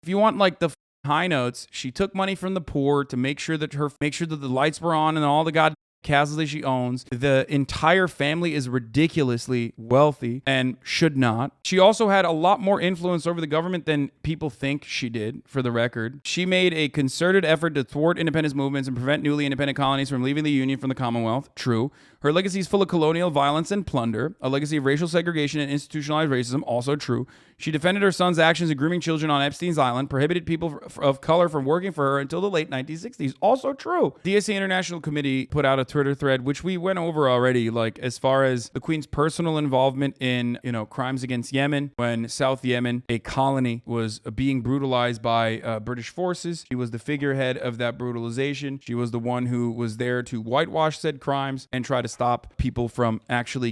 If you want like the high notes, she took money from the poor to make sure that the lights were on and all the goddamn castles that she owns. The entire family is ridiculously wealthy and should not. She also had a lot more influence over the government than people think she did, for the record. She made a concerted effort to thwart independence movements and prevent newly independent colonies from leaving the Union from the Commonwealth. True. Her legacy is full of colonial violence and plunder, a legacy of racial segregation and institutionalized racism. Also true. She defended her son's actions in grooming children on Epstein's Island, prohibited people of color from working for her until the late 1960s. Also true. DSA International Committee put out a Twitter thread, which we went over already, like as far as the Queen's personal involvement in, crimes against Yemen, when South Yemen, a colony, was being brutalized by British forces. She was the figurehead of that brutalization. She was the one who was there to whitewash said crimes and try to stop people from actually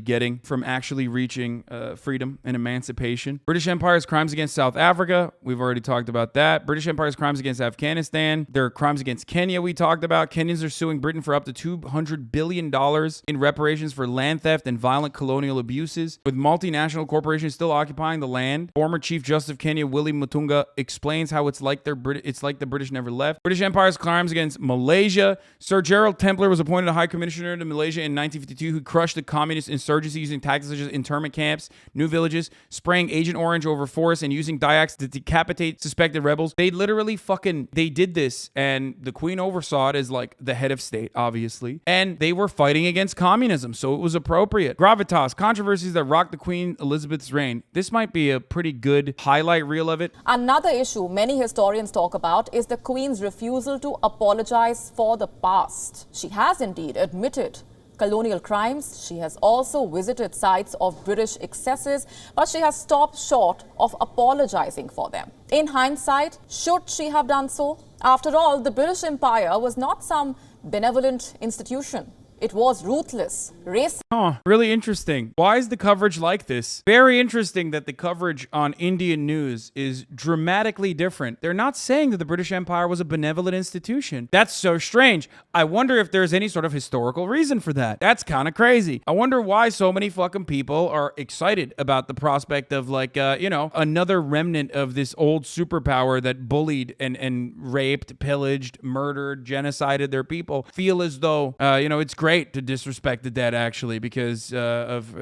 reaching freedom and emancipation. British Empire's crimes against South Africa, we've already talked about that. British Empire's crimes against Afghanistan. There are crimes against Kenya we talked about. Kenyans are suing Britain for up to $200 billion in reparations for land theft and violent colonial abuses, with multinational corporations still occupying the land. Former Chief Justice of Kenya, Willie Mutunga, explains how it's like the British never left. British Empire's crimes against Malaysia. Sir Gerald Templer was appointed a High Commissioner to Malaysia in 1952, who crushed the communist insurgency using tactics such as internment camps, new villages, spraying Agent Orange over forests, and using dyax to decapitate suspected rebels. They literally they did this, and the Queen oversaw it as like the head of state, obviously. And they were fighting against communism, so it was appropriate. Gravitas, controversies that rocked the Queen Elizabeth's reign. This might be a pretty good highlight reel of it. Another issue many historians talk about is the Queen's refusal to apologize for the past. She has indeed admitted colonial crimes. She has also visited sites of British excesses, but she has stopped short of apologizing for them. In hindsight, should she have done so? After all, the British Empire was not some benevolent institution. It was ruthless, racist. Really interesting. Why is the coverage like this? Very interesting that the coverage on Indian news is dramatically different. They're not saying that the British Empire was a benevolent institution. That's so strange. I wonder if there's any sort of historical reason for that. That's kind of crazy. I wonder why so many fucking people are excited about the prospect of another remnant of this old superpower that bullied and raped, pillaged, murdered, genocided their people. Feel as though, it's great to disrespect the dead, actually, because of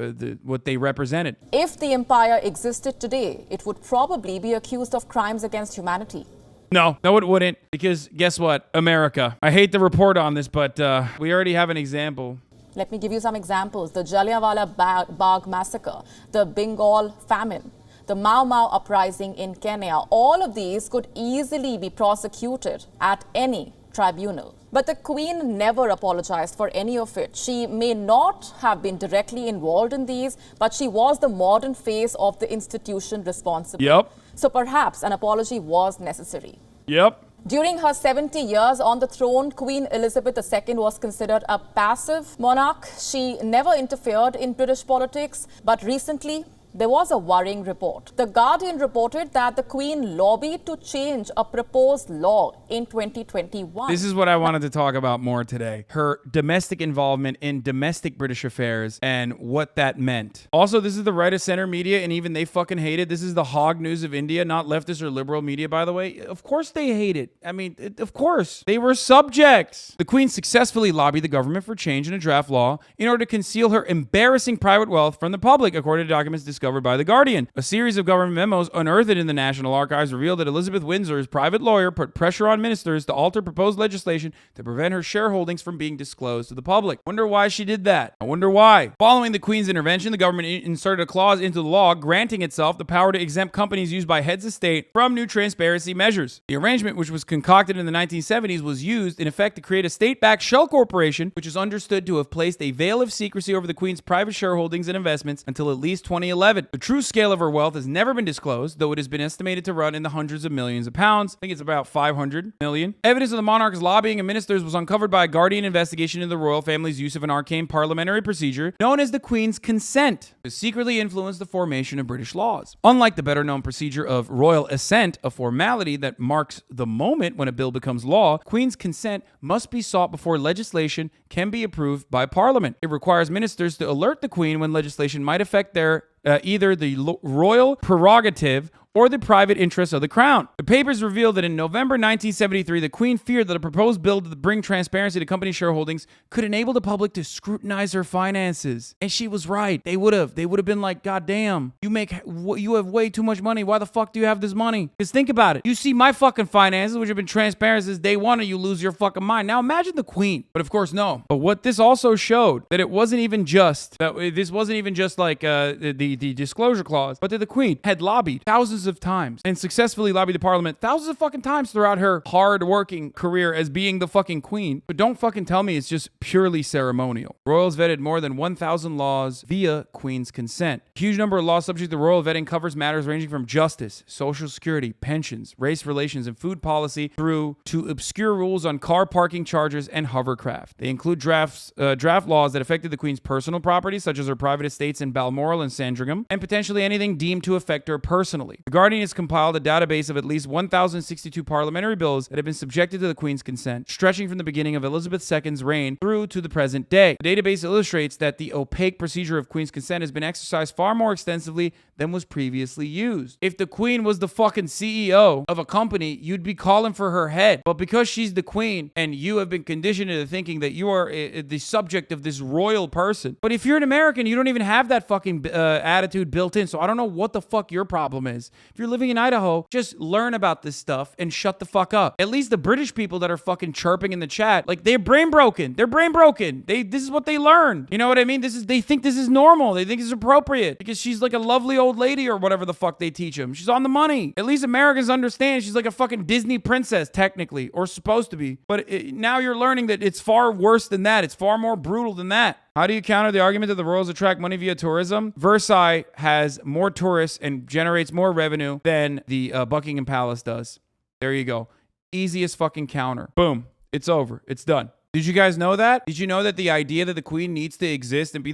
what they represented. If the empire existed today, it would probably be accused of crimes against humanity. No, it wouldn't, because guess what? America. I hate to report on this, but we already have an example. Let me give you some examples. The Jallianwala Bagh massacre, the Bengal famine, the Mau Mau uprising in Kenya. All of these could easily be prosecuted at any tribunal. But the Queen never apologized for any of it. She may not have been directly involved in these, but she was the modern face of the institution responsible. Yep. So perhaps an apology was necessary. Yep. During her 70 years on the throne, Queen Elizabeth II was considered a passive monarch. She never interfered in British politics, but recently, there was a worrying report. The Guardian reported that the Queen lobbied to change a proposed law in 2021. This is what I wanted to talk about more today. Her domestic involvement in domestic British affairs and what that meant. Also, this is the right of center media, and even they fucking hate it. This is the hog news of India, not leftist or liberal media, by the way. Of course they hate it. I mean, of course. They were subjects. The Queen successfully lobbied the government for change in a draft law in order to conceal her embarrassing private wealth from the public, according to documents discovered by The Guardian. A series of government memos unearthed in the National Archives revealed that Elizabeth Windsor's private lawyer put pressure on ministers to alter proposed legislation to prevent her shareholdings from being disclosed to the public. Wonder why she did that. I wonder why. Following the Queen's intervention, the government inserted a clause into the law granting itself the power to exempt companies used by heads of state from new transparency measures. The arrangement, which was concocted in the 1970s, was used in effect to create a state-backed shell corporation, which is understood to have placed a veil of secrecy over the Queen's private shareholdings and investments until at least 2011. The true scale of her wealth has never been disclosed, though it has been estimated to run in the hundreds of millions of pounds. I think it's about 500 million. Evidence of the monarch's lobbying and ministers was uncovered by a Guardian investigation into the royal family's use of an arcane parliamentary procedure known as the Queen's Consent to secretly influence the formation of British laws. Unlike the better-known procedure of royal assent, a formality that marks the moment when a bill becomes law, Queen's Consent must be sought before legislation can be approved by Parliament. It requires ministers to alert the Queen when legislation might affect their either the royal prerogative or the private interests of the crown. The papers reveal that in November 1973, the Queen feared that a proposed bill to bring transparency to company shareholdings could enable the public to scrutinize her finances. And she was right. They would have been like, God damn, you have way too much money. Why the fuck do you have this money? Because think about it. You see my fucking finances, which have been transparent since day one, and you lose your fucking mind. Now imagine the Queen. But of course, no. But what this also showed, that it wasn't even just like the disclosure clause, but that the Queen had lobbied thousands of times and successfully lobbied the Parliament thousands of fucking times throughout her hard-working career as being the fucking Queen. But don't fucking tell me it's just purely ceremonial. Royals vetted more than 1,000 laws via Queen's consent. A huge number of laws subject to royal vetting covers matters ranging from justice, social security, pensions, race relations, and food policy through to obscure rules on car parking charges and hovercraft. They include draft laws that affected the Queen's personal property, such as her private estates in Balmoral and Sandringham, and potentially anything deemed to affect her personally. The Guardian has compiled a database of at least 1,062 parliamentary bills that have been subjected to the Queen's consent, stretching from the beginning of Elizabeth II's reign through to the present day. The database illustrates that the opaque procedure of Queen's consent has been exercised far more extensively than was previously used. If the Queen was the fucking CEO of a company, you'd be calling for her head. But because she's the Queen and you have been conditioned into thinking that you are the subject of this royal person. But if you're an American, you don't even have that fucking attitude built in. So I don't know what the fuck your problem is. If you're living in Idaho, just learn about this stuff and shut the fuck up. At least the British people that are fucking chirping in the chat, like they're brain broken. They're brain broken. This is what they learned. You know what I mean? They think this is normal. They think it's appropriate because she's like a lovely old lady or whatever the fuck they teach them. She's on the money. At least Americans understand she's like a fucking Disney princess, technically, or supposed to be. But now you're learning that it's far worse than that. It's far more brutal than that. How do you counter the argument that the royals attract money via tourism? Versailles has more tourists and generates more revenue than the Buckingham Palace does. There you go. Easiest fucking counter. Boom. It's over. It's done. Did you guys know that? Did you know that the idea that the Queen needs to exist and be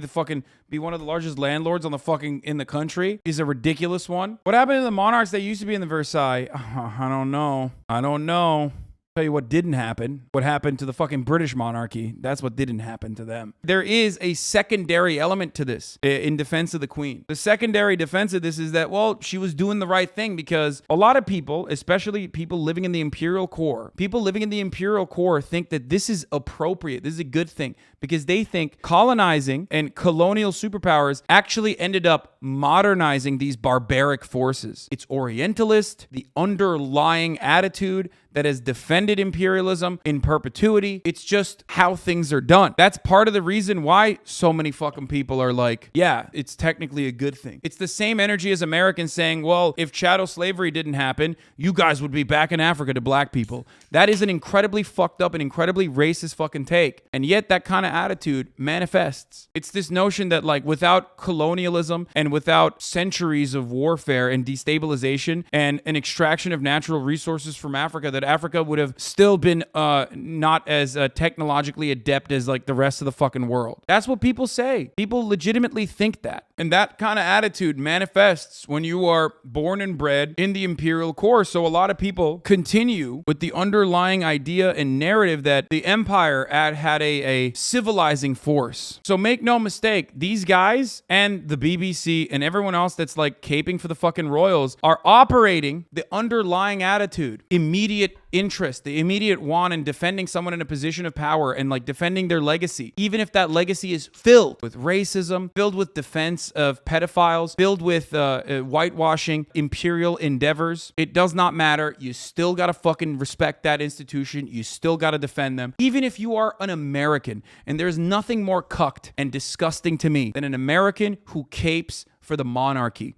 one of the largest landlords on in the country is a ridiculous one? What happened to the monarchs that used to be in the Versailles? I don't know. Tell you what didn't happen. What happened to the fucking British monarchy? That's what didn't happen to them. There is a secondary element to this in defense of the Queen. The secondary defense of this is that, well, she was doing the right thing because a lot of people, especially people living in the imperial core, think that this is appropriate. This is a good thing because they think colonizing and colonial superpowers actually ended up modernizing these barbaric forces. It's Orientalist, the underlying attitude that has defended imperialism in perpetuity. It's just how things are done. That's part of the reason why so many fucking people are like, yeah, it's technically a good thing. It's the same energy as Americans saying, well, if chattel slavery didn't happen, you guys would be back in Africa to black people. That is an incredibly fucked up and incredibly racist fucking take. And yet that kind of attitude manifests. It's this notion that like without colonialism and without centuries of warfare and destabilization and an extraction of natural resources from Africa, that Africa would have still been not as technologically adept as like the rest of the fucking world. That's what people say. People legitimately think that. And that kind of attitude manifests when you are born and bred in the imperial core. So a lot of people continue with the underlying idea and narrative that the empire had a civilizing force. So make no mistake, these guys and the BBC and everyone else that's like caping for the fucking royals are operating the underlying attitude, immediate interest, the immediate want in defending someone in a position of power and like defending their legacy, even if that legacy is filled with racism, filled with defense of pedophiles, filled with whitewashing imperial endeavors. It does not matter. You still gotta fucking respect that institution. You still gotta defend them, even if you are an American. And there's nothing more cucked and disgusting to me than an American who capes for the monarchy.